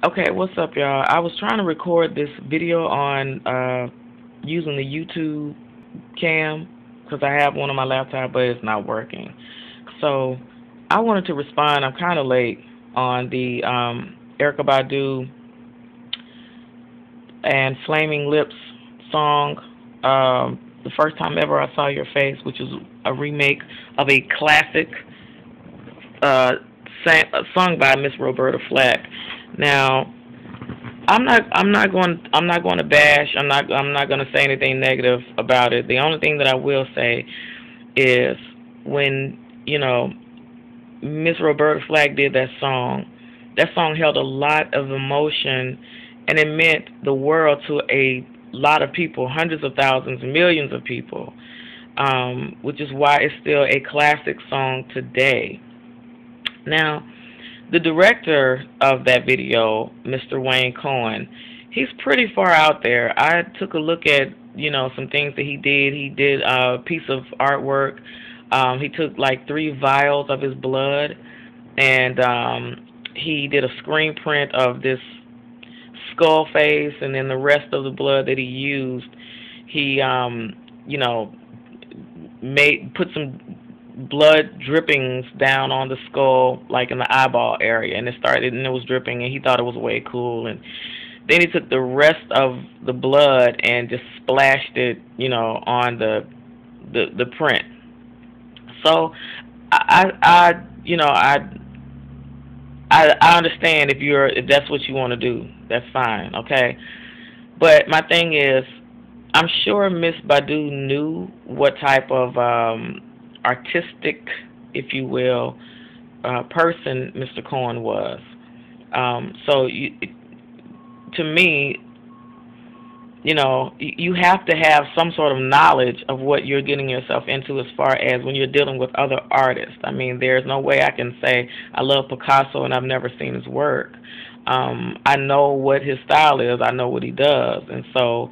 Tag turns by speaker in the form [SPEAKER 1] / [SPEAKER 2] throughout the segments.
[SPEAKER 1] Okay, what's up, y'all? I was trying to record this video on using the YouTube cam because I have one on my laptop, but it's not working. So I wanted to respond. I'm kind of late on the Erykah Badu and Flaming Lips song. The first time ever I saw your face, which is a remake of a classic uh, sung by Miss Roberta Flack. Now, I'm not going to bash. I'm not going to say anything negative about it. The only thing that I will say is when, Miss Roberta Flack did that song held a lot of emotion and it meant the world to a lot of people, hundreds of thousands, millions of people. Which is why it's still a classic song today. Now, the director of that video, Mr. Wayne Cohen, he's pretty far out there. I took a look at, some things that he did. He did a piece of artwork. He took like 3 vials of his blood, and he did a screen print of this skull face, and then the rest of the blood that he used, he, made put some blood drippings down on the skull, like in the eyeball area, and it was dripping, and he thought it was way cool. And then he took the rest of the blood and just splashed it, on the print. So I you know I understand if that's what you want to do, that's fine, okay. But my thing is, I'm sure Miss Badu knew what type of artistic, if you will, person Mr. Cohen was. To me, you have to have some sort of knowledge of what you're getting yourself into as far as when you're dealing with other artists. I mean, there's no way I can say I love Picasso and I've never seen his work. I know what his style is. I know what he does. And so,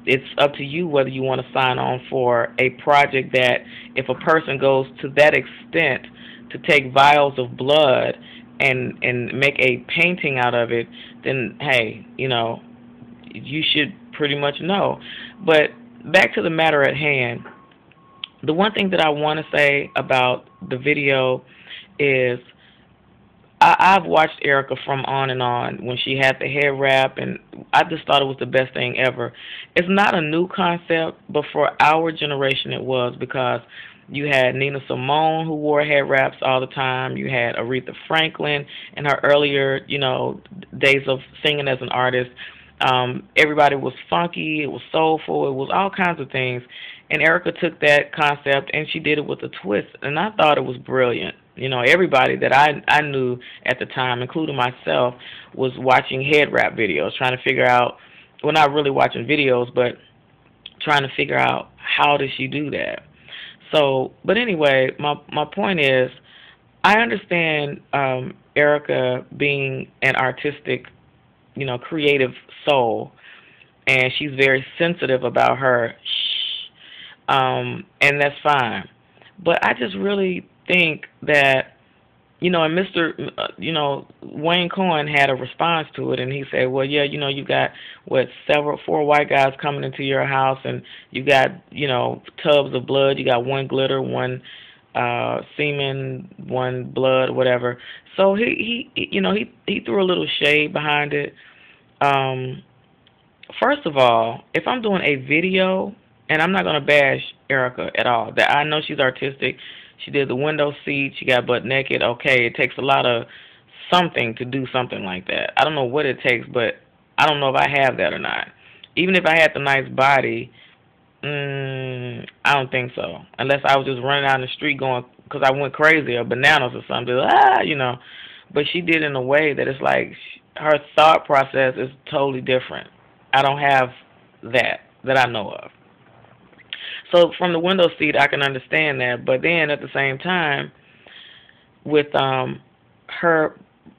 [SPEAKER 1] it's up to you whether you want to sign on for a project that if a person goes to that extent to take vials of blood and make a painting out of it, then hey, you should pretty much know. But back to the matter at hand, the one thing that I want to say about the video is I've watched Erykah from on and on when she had the hair wrap, and I just thought it was the best thing ever. It's not a new concept, but for our generation it was, because you had Nina Simone, who wore hair wraps all the time. You had Aretha Franklin in her earlier, days of singing as an artist. Everybody was funky, it was soulful, it was all kinds of things. And Erykah took that concept and she did it with a twist, and I thought it was brilliant. Everybody that I knew at the time, including myself, was watching head wrap videos, trying to figure out, well, not really watching videos, but trying to figure out how does she do that. So, but anyway, my point is, I understand Erykah being an artistic, creative soul, and she's very sensitive about her and that's fine. But I just really think that, and Mr. Wayne Cohen had a response to it, and he said, well, yeah, you got what 4 white guys coming into your house, and you got tubs of blood, you got one glitter, one semen, one blood, whatever. So he threw a little shade behind it. First of all, if I'm doing a video, and I'm not gonna bash Erykah at all, that I know she's artistic. She did the window seat. She got butt naked. Okay, it takes a lot of something to do something like that. I don't know what it takes, but I don't know if I have that or not. Even if I had the nice body, I don't think so. Unless I was just running down the street going, because I went crazy or bananas or something. But she did in a way that it's like her thought process is totally different. I don't have that I know of. So from the window seat, I can understand that. But then at the same time, with her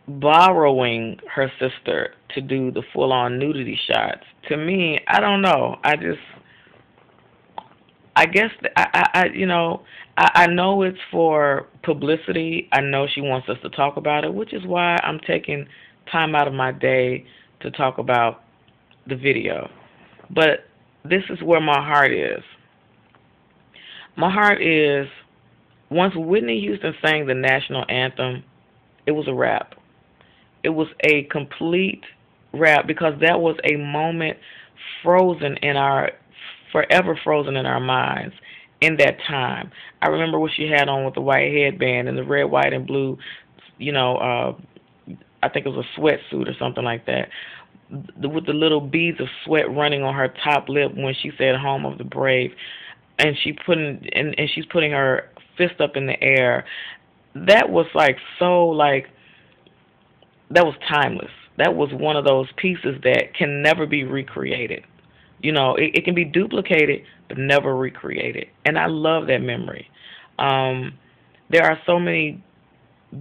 [SPEAKER 1] borrowing her sister to do the full-on nudity shots, to me, I don't know. I guess I know it's for publicity. I know she wants us to talk about it, which is why I'm taking time out of my day to talk about the video. But this is where my heart is. My heart is, once Whitney Houston sang the national anthem, it was a wrap. It was a complete wrap because that was a moment frozen in our, forever frozen in our minds in that time. I remember what she had on with the white headband and the red, white, and blue, you know, I think it was a sweatsuit or something like that, with the little beads of sweat running on her top lip when she said "Home of the Brave," and she's putting her fist up in the air. That was like so like that was timeless. That was one of those pieces that can never be recreated. You know, it can be duplicated but never recreated, and I love that memory. Um, there are so many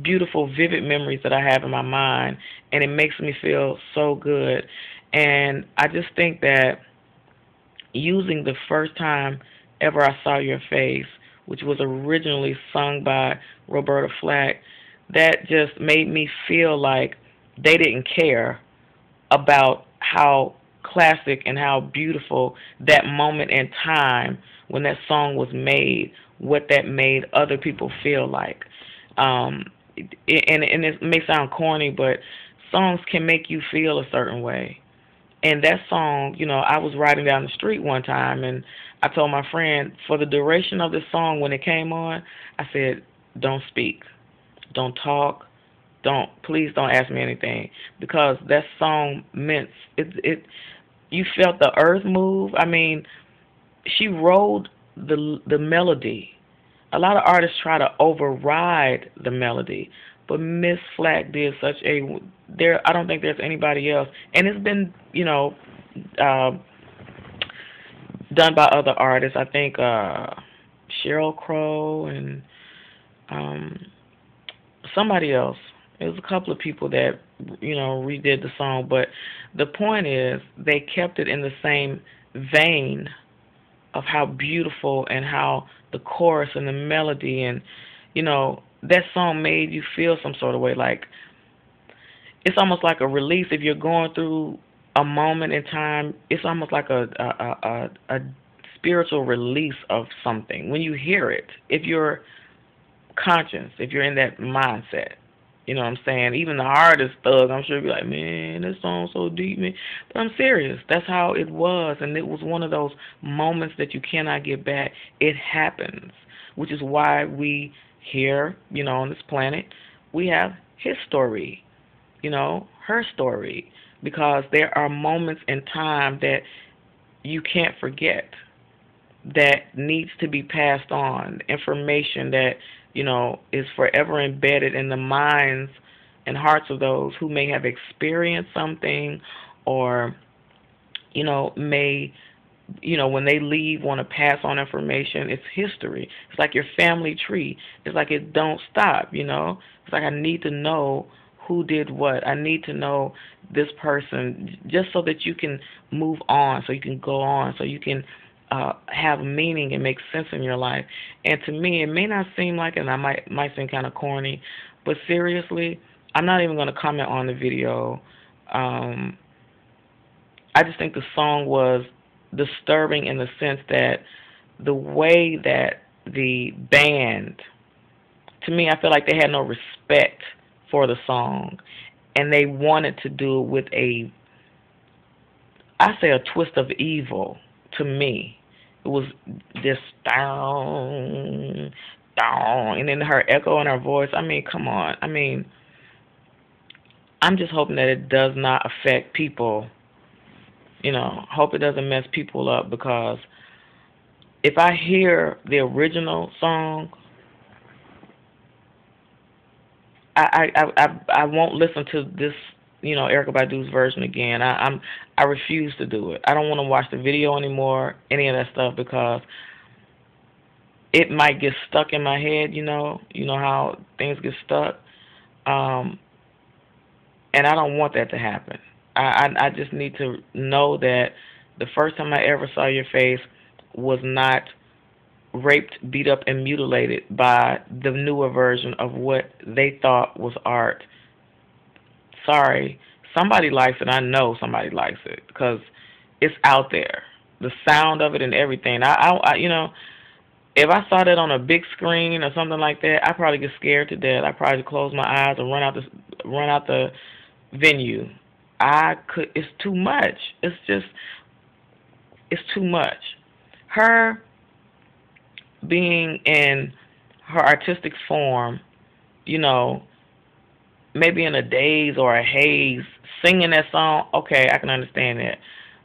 [SPEAKER 1] beautiful, vivid memories that I have in my mind, and it makes me feel so good. And I just think that using the first time ever I saw your face, which was originally sung by Roberta Flack, that just made me feel like they didn't care about how classic and how beautiful that moment in time when that song was made, what that made other people feel like. Um, and it may sound corny, but songs can make you feel a certain way. And that song, you know, I was riding down the street one time and I told my friend, for the duration of this song when it came on, I said, don't speak, don't talk, please don't ask me anything, because that song meant it. You felt the earth move. I mean, she rode the melody. A lot of artists try to override the melody, but Miss Flack did such a there. I don't think there's anybody else, and it's been uh, done by other artists. I think Sheryl Crow and um, somebody else. It was a couple of people that redid the song, but the point is they kept it in the same vein of how beautiful and how the chorus and the melody and that song made you feel some sort of way. Like it's almost like a release. If you're going through a moment in time, it's almost like a spiritual release of something when you hear it. If you're conscious, if you're in that mindset. You know what I'm saying? Even the hardest thug, I'm sure, be like, man, this song's so deep, man. But I'm serious. That's how it was. And it was one of those moments that you cannot get back. It happens, which is why we here, on this planet, we have his story, her story. Because there are moments in time that you can't forget, that needs to be passed on, information that is forever embedded in the minds and hearts of those who may have experienced something or, may, when they leave, want to pass on information. It's history. It's like your family tree. It's like it don't stop, It's like I need to know who did what. I need to know this person just so that you can move on, so you can go on, so you can have meaning and make sense in your life. And to me, it may not seem like it, and I might seem kind of corny, but seriously, I'm not even going to comment on the video. I just think the song was disturbing in the sense that the way that the band, to me, I feel like they had no respect for the song, and they wanted to do it with a twist of evil. To me, it was just down, down, and then her echo in her voice. I mean, come on. I mean, I'm just hoping that it does not affect people. Hope it doesn't mess people up, because if I hear the original song, I won't listen to this Erykah Badu's version again. I refuse to do it. I don't want to watch the video anymore, any of that stuff, because it might get stuck in my head. You know how things get stuck, and I don't want that to happen. I just need to know that the first time I ever saw your face was not raped, beat up, and mutilated by the newer version of what they thought was art sorry, somebody likes it. I know somebody likes it because it's out there. The sound of it and everything. You know, if I saw that on a big screen or something like that, I'd probably get scared to death. I'd probably close my eyes and run out the venue. I could. It's too much. It's too much. Her being in her artistic form, you know, maybe in a daze or a haze, singing that song, okay, I can understand that.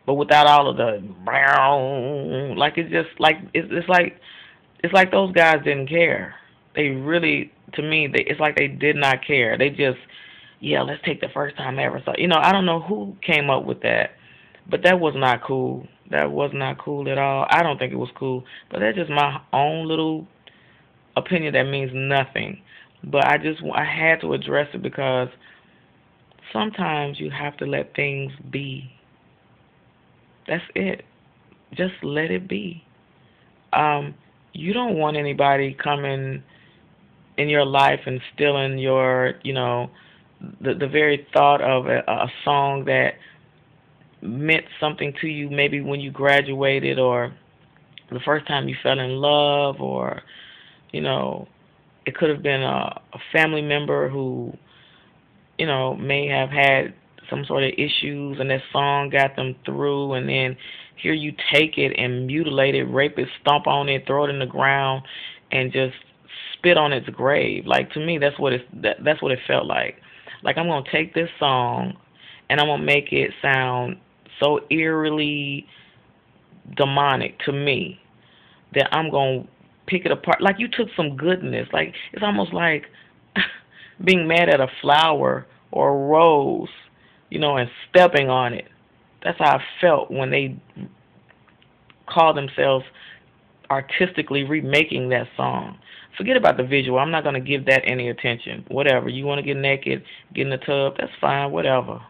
[SPEAKER 1] But without all of the brown, like it's just like it's like those guys didn't care. They really, to me, it's like they did not care. They just, yeah, let's take the first time ever. So, you know, I don't know who came up with that, but that was not cool. That was not cool at all. I don't think it was cool, but that's just my own little opinion that means nothing. But I had to address it because sometimes you have to let things be. That's it. Just let it be. You don't want anybody coming in your life and stealing your, you know, the very thought of a song that meant something to you maybe when you graduated or the first time you fell in love, or, you know, it could have been a family member who, you know, may have had some sort of issues and that song got them through, and then here you take it and mutilate it, rape it, stomp on it, throw it in the ground, and just spit on its grave. Like, to me, that's what that's what it felt like. Like, I'm gonna take this song and I'm gonna make it sound so eerily demonic to me that I'm gonna pick it apart. Like, you took some goodness. Like, it's almost like being mad at a flower or a rose, you know, and stepping on it. That's how I felt when they call themselves artistically remaking that song. Forget about the visual. I'm not going to give that any attention. Whatever. You want to get naked, get in the tub, that's fine, whatever.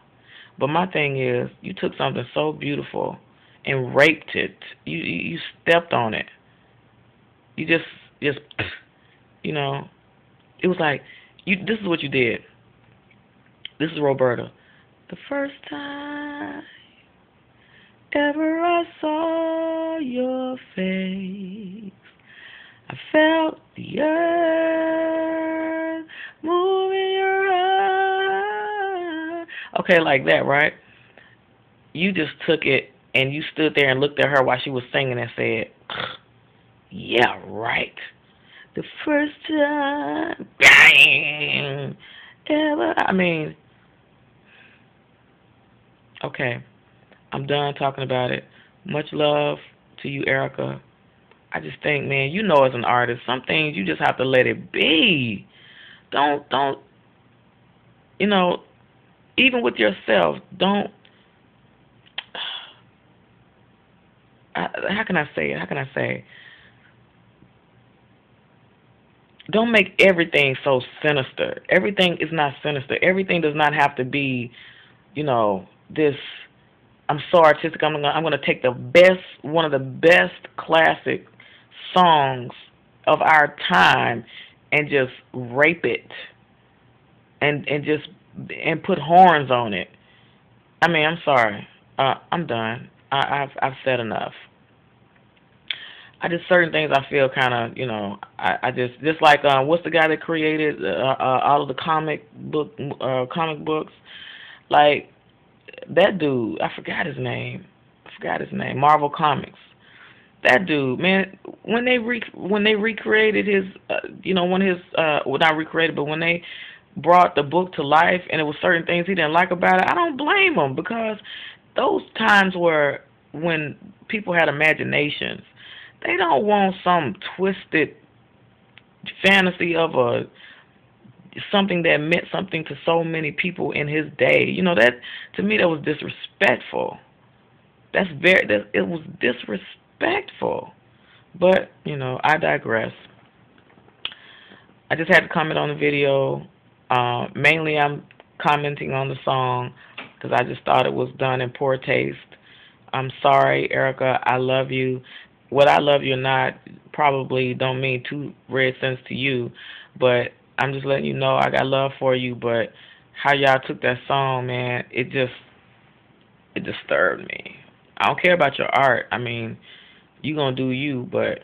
[SPEAKER 1] But my thing is, you took something so beautiful and raped it. You stepped on it. You just you know, it was like, this is what you did. This is Roberta. The first time ever I saw your face, I felt the earth moving your eye. Okay, like that, right? You just took it and you stood there and looked at her while she was singing and said, yeah, right. The first time, bang, ever. I mean, okay, I'm done talking about it. Much love to you, Erykah. I just think, man, you know, as an artist, some things you just have to let it be. Don't, you know, even with yourself, don't. How can I say it? How can I say? Don't make everything so sinister. Everything is not sinister. Everything does not have to be, you know, this. I'm so artistic. I'm gonna take the best, one of the best classic songs of our time, and just rape it, and put horns on it. I mean, I'm sorry. I'm done. I've said enough. I just, certain things I feel kind of, you know, I just like what's the guy that created all of the comic books, like that dude. I forgot his name. Marvel Comics. That dude, man. When they recreated his, you know, when his well, not recreated, but when they brought the book to life, and it was certain things he didn't like about it, I don't blame him, because those times were when people had imaginations. They don't want some twisted fantasy of something that meant something to so many people in his day. You know, that, to me, that was disrespectful. It was disrespectful. But, you know, I digress. I just had to comment on the video. Mainly I'm commenting on the song because I just thought it was done in poor taste. I'm sorry, Erykah. I love you. Whether I love you or not probably don't mean two red cents to you, but I'm just letting you know I got love for you, but how y'all took that song, man, it disturbed me. I don't care about your art. I mean, you gonna do you, but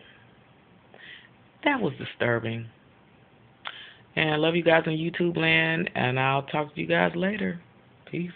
[SPEAKER 1] that was disturbing. And I love you guys in YouTube land, and I'll talk to you guys later. Peace.